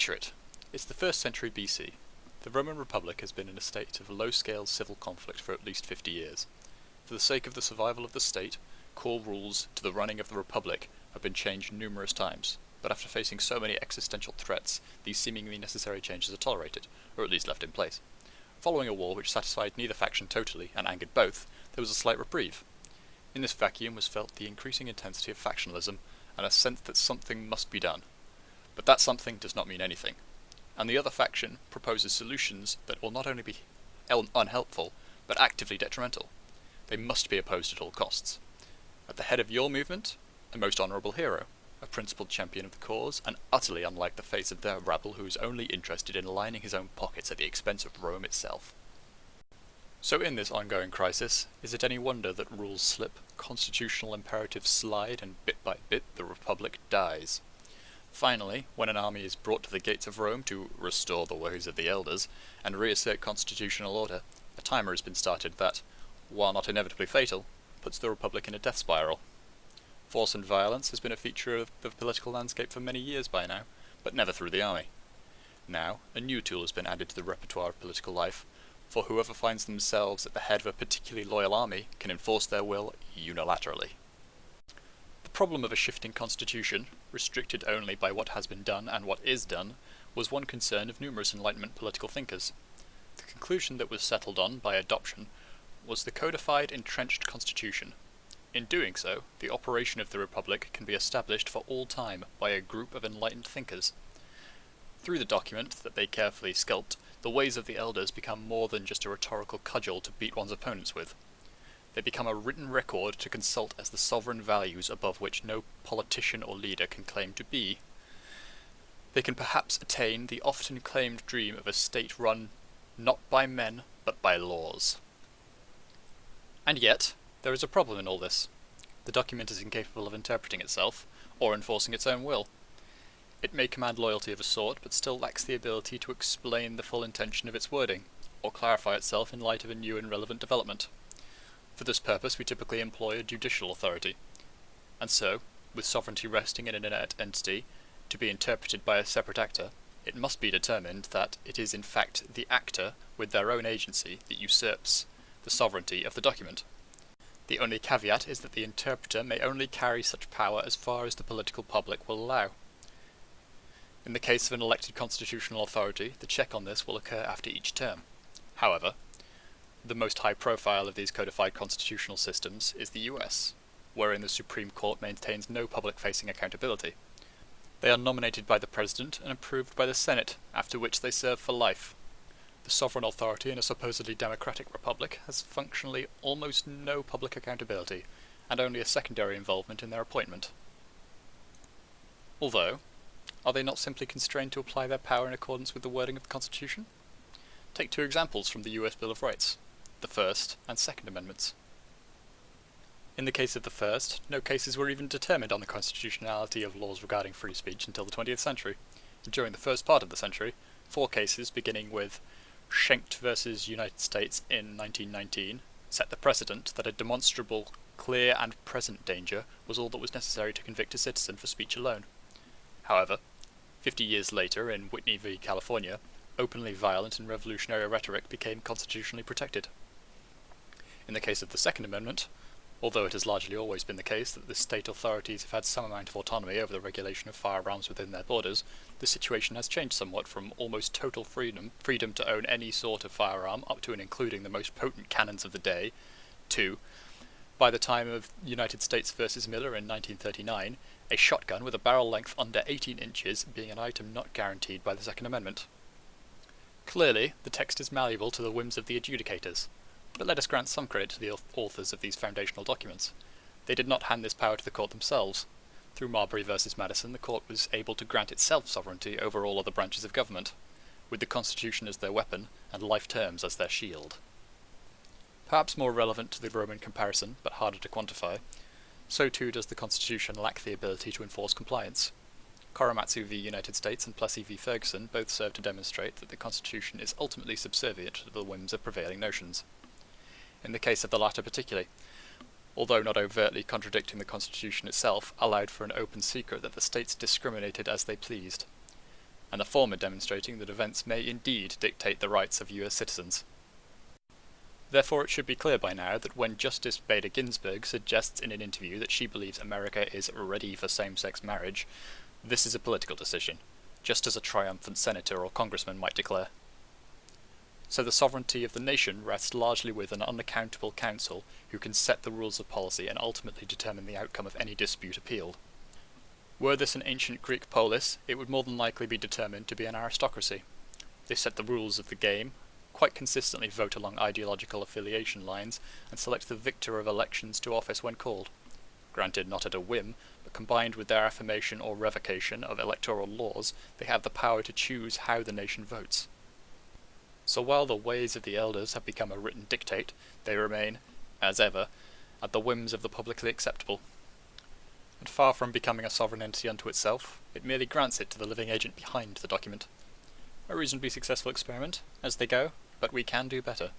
Picture it. It's the 1st century BC. The Roman Republic has been in a state of low-scale civil conflict for at least 50 years. For the sake of the survival of the state, core rules to the running of the Republic have been changed numerous times, but after facing so many existential threats, these seemingly necessary changes are tolerated, or at least left in place. Following a war which satisfied neither faction totally and angered both, there was a slight reprieve. In this vacuum was felt the increasing intensity of factionalism and a sense that something must be done. But that something does not mean anything, and the other faction proposes solutions that will not only be unhelpful, but actively detrimental. They must be opposed at all costs. At the head of your movement, a most honourable hero, a principled champion of the cause, and utterly unlike the face of their rabble who is only interested in lining his own pockets at the expense of Rome itself. So in this ongoing crisis, is it any wonder that rules slip, constitutional imperatives slide, and bit by bit the Republic dies? Finally, when an army is brought to the gates of Rome to restore the ways of the elders and reassert constitutional order, a timer has been started that, while not inevitably fatal, puts the Republic in a death spiral. Force and violence has been a feature of the political landscape for many years by now, but never through the army. Now, a new tool has been added to the repertoire of political life, for whoever finds themselves at the head of a particularly loyal army can enforce their will unilaterally. The problem of a shifting constitution, restricted only by what has been done and what is done, was one concern of numerous Enlightenment political thinkers. The conclusion that was settled on by adoption was the codified entrenched constitution. In doing so, the operation of the Republic can be established for all time by a group of enlightened thinkers. Through the document that they carefully sculpt, the ways of the elders become more than just a rhetorical cudgel to beat one's opponents with. They become a written record to consult as the sovereign values above which no politician or leader can claim to be. They can perhaps attain the often claimed dream of a state run not by men, but by laws. And yet, there is a problem in all this. The document is incapable of interpreting itself, or enforcing its own will. It may command loyalty of a sort, but still lacks the ability to explain the full intention of its wording, or clarify itself in light of a new and relevant development. For this purpose we typically employ a judicial authority, and so, with sovereignty resting in an inert entity, to be interpreted by a separate actor, it must be determined that it is in fact the actor, with their own agency, that usurps the sovereignty of the document. The only caveat is that the interpreter may only carry such power as far as the political public will allow. In the case of an elected constitutional authority, the check on this will occur after each term. However, the most high profile of these codified constitutional systems is the US, wherein the Supreme Court maintains no public-facing accountability. They are nominated by the President and approved by the Senate, after which they serve for life. The sovereign authority in a supposedly democratic republic has functionally almost no public accountability, and only a secondary involvement in their appointment. Although, are they not simply constrained to apply their power in accordance with the wording of the Constitution? Take two examples from the US Bill of Rights, the First and Second Amendments. In the case of the first, no cases were even determined on the constitutionality of laws regarding free speech until the 20th century. During the first part of the century, 4 cases beginning with Schenkt versus United States in 1919 set the precedent that a demonstrable, clear and present danger was all that was necessary to convict a citizen for speech alone. However, 50 years later in Whitney v. California, openly violent and revolutionary rhetoric became constitutionally protected. In the case of the Second Amendment, although it has largely always been the case that the state authorities have had some amount of autonomy over the regulation of firearms within their borders, the situation has changed somewhat from almost total freedom to own any sort of firearm up to and including the most potent cannons of the day, to, by the time of United States versus Miller in 1939, a shotgun with a barrel length under 18 inches being an item not guaranteed by the Second Amendment. Clearly, the text is malleable to the whims of the adjudicators, but let us grant some credit to the authors of these foundational documents. They did not hand this power to the court themselves. Through Marbury versus Madison, the court was able to grant itself sovereignty over all other branches of government, with the Constitution as their weapon and life terms as their shield. Perhaps more relevant to the Roman comparison, but harder to quantify, so too does the Constitution lack the ability to enforce compliance. Korematsu v. United States and Plessy v. Ferguson both serve to demonstrate that the Constitution is ultimately subservient to the whims of prevailing notions. In the case of the latter particularly, although not overtly contradicting the Constitution itself, allowed for an open secret that the states discriminated as they pleased. and the former demonstrating that events may indeed dictate the rights of US citizens. Therefore, it should be clear by now that when Justice Bader Ginsburg suggests in an interview that she believes America is ready for same-sex marriage, this is a political decision, just as a triumphant senator or congressman might declare. So the sovereignty of the nation rests largely with an unaccountable council who can set the rules of policy and ultimately determine the outcome of any dispute appealed. Were this an ancient Greek polis, it would more than likely be determined to be an aristocracy. They set the rules of the game, quite consistently vote along ideological affiliation lines, and select the victor of elections to office when called. Granted not at a whim, but combined with their affirmation or revocation of electoral laws, they have the power to choose how the nation votes. So while the ways of the elders have become a written dictate, they remain, as ever, at the whims of the publicly acceptable. And far from becoming a sovereign entity unto itself, it merely grants it to the living agent behind the document. A reasonably successful experiment, as they go, but we can do better.